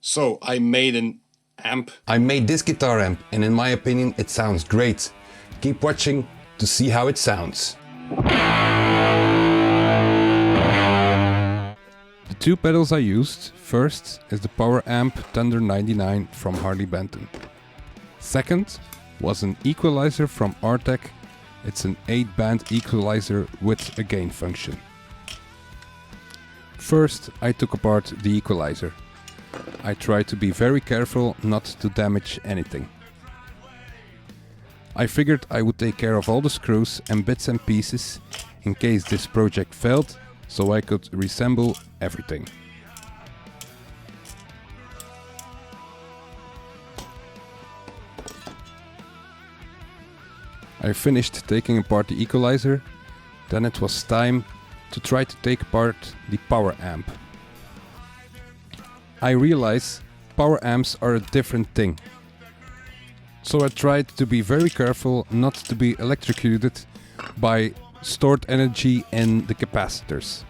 So I made an amp. I made this guitar amp and in my opinion it sounds great. Keep watching to see how it sounds. The two pedals I used, first is the Power Amp Thunder 99 from Harley Benton. Second was an equalizer from Artec. It's an 8-band equalizer with a gain function. First I took apart the equalizer. I tried to be very careful not to damage anything. I figured I would take care of all the screws and bits and pieces in case this project failed, so I could reassemble everything. I finished taking apart the equalizer, then it was time to try to take apart the power amp. I realize power amps are a different thing. So I tried to be very careful not to be electrocuted by stored energy in the capacitors.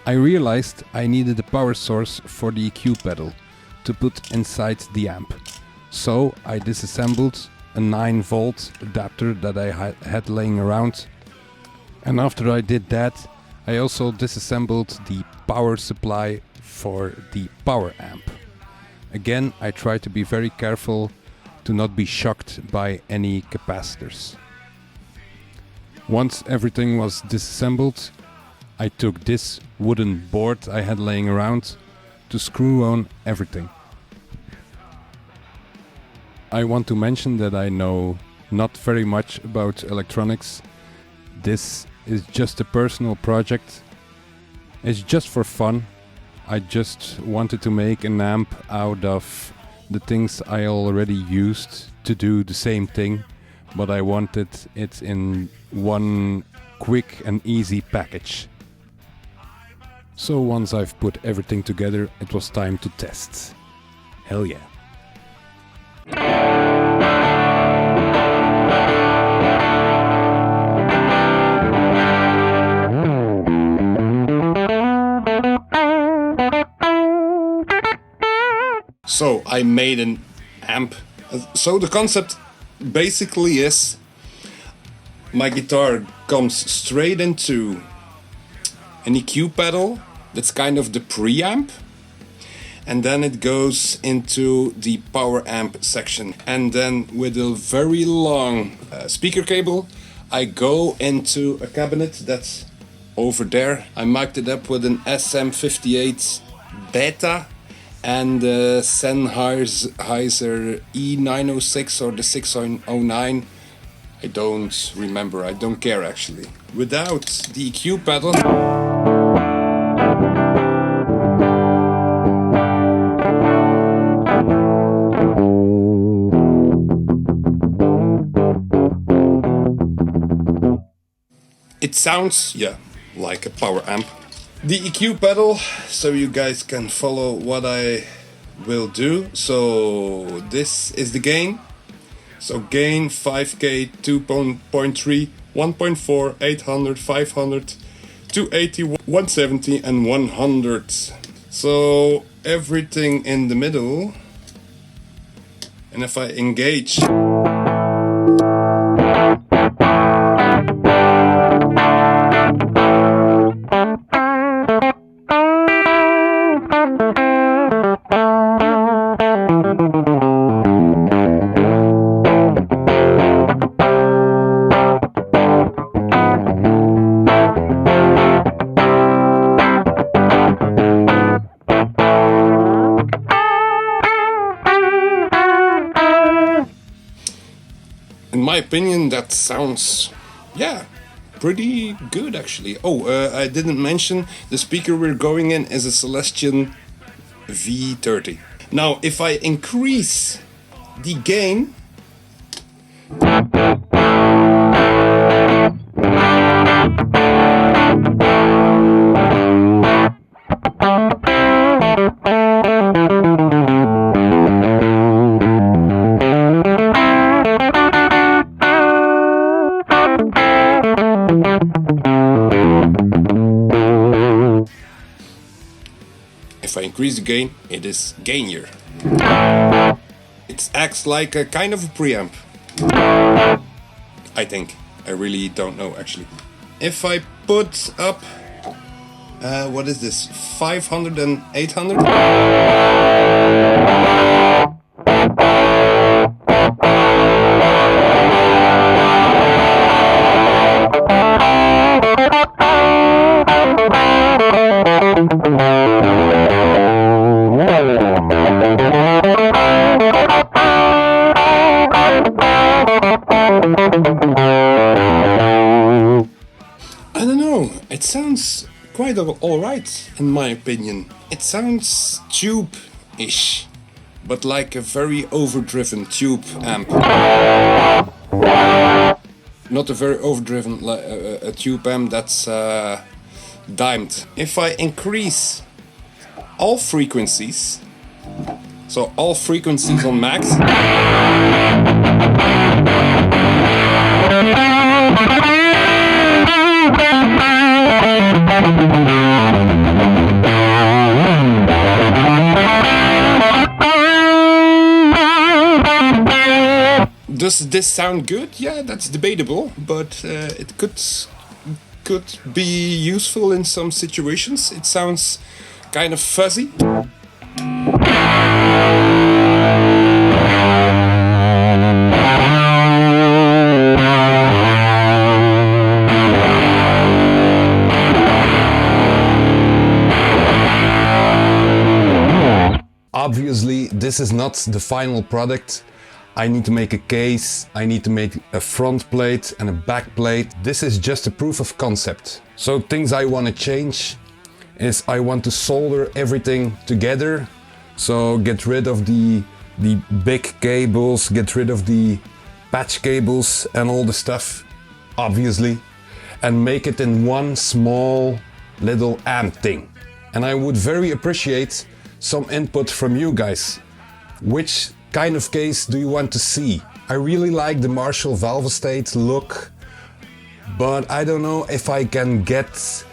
I realized I needed a power source for the EQ pedal to put inside the amp. So I disassembled a 9-volt adapter that I had laying around. And after I did that, I also disassembled the power supply for the power amp. Again, I tried to be very careful to not be shocked by any capacitors. Once everything was disassembled, I took this wooden board I had laying around to screw on everything. I want to mention that I know not very much about electronics. This is just a personal project. It's just for fun. I just wanted to make an amp out of the things I already used to do the same thing, but I wanted it in one quick and easy package. So once I've put everything together, it was time to test. Hell yeah. So I made an amp. So the concept basically is my guitar comes straight into an EQ pedal. That's kind of the preamp. And then it goes into the power amp section. And then with a very long speaker cable, I go into a cabinet that's over there. I mic'd it up with an SM58 Beta and the Sennheiser E906 or the 609. I don't remember, I don't care actually. Without the EQ pedal, it sounds, like a power amp. The EQ pedal, so you guys can follow what I will do. So this is the gain. So gain 5K, 2.3, 1.4, 800, 500, 280, 170 and 100. So everything in the middle. And if I engage, in my opinion, that sounds, pretty good actually. I didn't mention the speaker we're going in is a Celestion V30. Now, if I increase the gain, If I increase the gain, it is gainier. It acts like a kind of a preamp. I think. I really don't know actually. If I put up, what is this, 500 and 800? I don't know, it sounds quite alright in my opinion. It sounds tube-ish, but like a very overdriven tube amp. Not a very overdriven a tube amp that's dimed. If I increase all frequencies, so all frequencies on max, does this sound good? Yeah, that's debatable, but it could be useful in some situations. It sounds kind of fuzzy. Obviously, this is not the final product. I need to make a case, I need to make a front plate and a back plate. This is just a proof of concept. So things I want to change is I want to solder everything together. So get rid of the big cables, get rid of the patch cables and all the stuff, obviously, and make it in one small little amp thing. And I would very appreciate some input from you guys. Which kind of case do you want to see? I really like the Marshall Valvestate look, but I don't know if I can get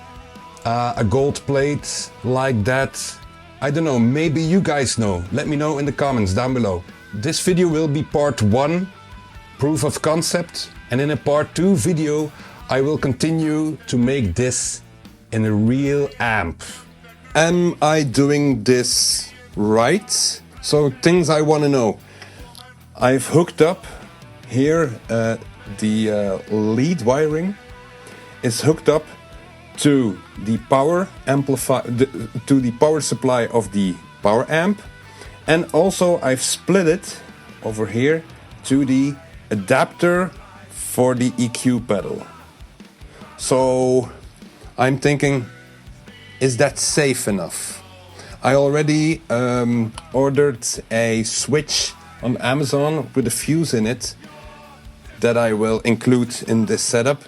a gold plate like that. I don't know, maybe you guys know. Let me know in the comments down below. This video will be part 1, proof of concept, and in a part 2 video I will continue to make this in a real amp. Am I doing this right? So things I want to know. I've hooked up here, the lead wiring is hooked up to the power amplifier, to the power supply of the power amp, and also I've split it over here to the adapter for the EQ pedal. So I'm thinking, is that safe enough? I already ordered a switch on Amazon with a fuse in it that I will include in this setup.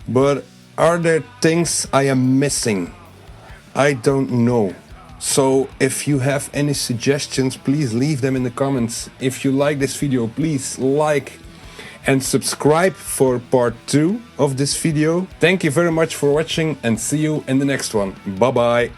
But are there things I am missing? I don't know. So if you have any suggestions, please leave them in the comments. If you like this video, please like and subscribe for part 2 of this video. Thank you very much for watching and see you in the next one. Bye bye.